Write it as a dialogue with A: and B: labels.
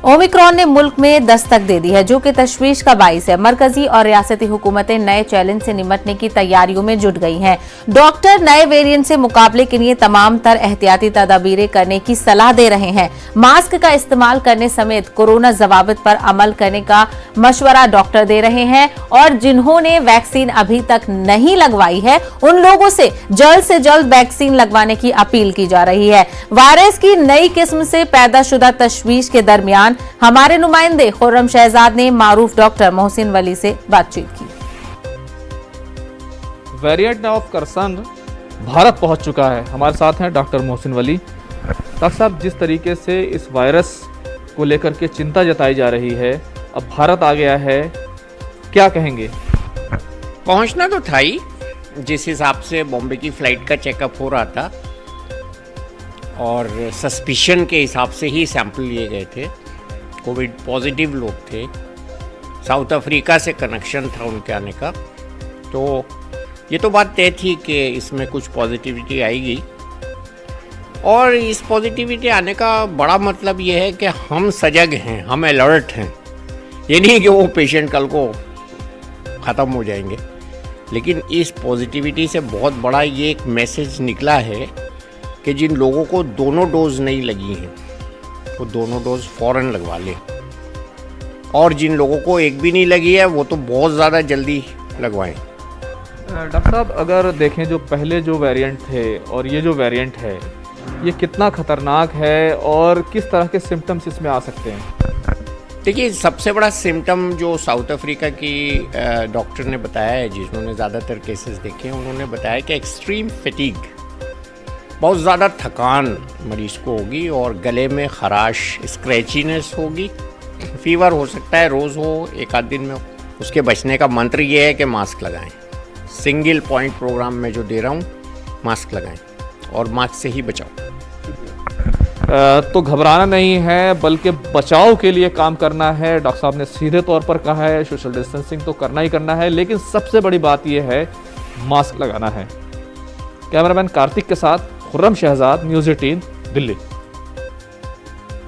A: Omicron ने मुल्क में दस्तक दे दी है, जो कि तशवीश का बाइस है। मरकजी और रियासती हुकूमतें नए चैलेंज से निपटने की तैयारियों में जुट गई हैं। डॉक्टर नए वेरिएंट से मुकाबले के लिए तमाम तर एहतियाती तदाबीरें करने की सलाह दे रहे हैं। मास्क का इस्तेमाल करने समेत कोरोना जवाबित पर अमल करने का मशवरा डॉक्टर दे रहे हैं और जिन्होंने वैक्सीन अभी तक नहीं लगवाई है, उन लोगों से जल्द वैक्सीन लगवाने की अपील की जा रही है। वायरस की नई किस्म से पैदाशुदा तशवीश के दरमियान हमारे नुमाइंदे खुर्रम शहजाद ने मारूफ डॉक्टर मोहसिन वली से बातचीत की।
B: वेरिएंट ऑफ कंसर्न भारत पहुंच चुका है। हमारे साथ हैं डॉक्टर मोहसिन वली। डॉक्टर साहब, जिस तरीके से इस वायरस को लेकर के चिंता जताई जा रही है, अब भारत आ गया है, क्या कहेंगे?
C: पहुंचना तो था ही। जिस हिसाब से बॉम्बे की फ्लाइट का चेकअप हो रहा था और सस्पिशन के हिसाब से ही सैंपल लिए गए थे, कोविड पॉजिटिव लोग थे, साउथ अफ्रीका से कनेक्शन था उनके आने का, तो ये तो बात तय थी कि इसमें कुछ पॉजिटिविटी आएगी। और इस पॉजिटिविटी आने का बड़ा मतलब ये है कि हम सजग हैं, हम अलर्ट हैं। ये नहीं कि वो पेशेंट कल को ख़त्म हो जाएंगे, लेकिन इस पॉजिटिविटी से बहुत बड़ा ये एक मैसेज निकला है कि जिन लोगों को दोनों डोज नहीं लगी हैं वो दोनों डोज फ़ौरन लगवा लें, और जिन लोगों को एक भी नहीं लगी है वो तो बहुत ज़्यादा जल्दी लगवाएं।
B: डॉक्टर साहब, अगर देखें जो पहले जो वेरिएंट थे और ये जो वेरिएंट है, ये कितना खतरनाक है और किस तरह के सिम्टम्स इसमें आ सकते हैं?
C: देखिए, सबसे बड़ा सिम्टम जो साउथ अफ्रीका की डॉक्टर ने बताया है, जिन्होंने ज़्यादातर केसेस देखे हैं, उन्होंने बताया कि एक्सट्रीम फटीग, बहुत ज़्यादा थकान मरीज़ को होगी और गले में खराश, स्क्रैचीनेस होगी, फीवर हो सकता है, रोज़ हो, एक आध दिन में हो। उसके बचने का मंत्र ये है कि मास्क लगाएं। सिंगल पॉइंट प्रोग्राम में जो दे रहा हूँ, मास्क लगाएं और मास्क से ही बचाओ।
B: तो घबराना नहीं है, बल्कि बचाव के लिए काम करना है। डॉक्टर साहब ने सीधे तौर पर कहा है सोशल डिस्टेंसिंग तो करना ही करना है, लेकिन सबसे बड़ी बात यह है मास्क लगाना है। कैमरामैन कार्तिक के साथ खुर्रम शहजाद, न्यूज़ 18, दिल्ली।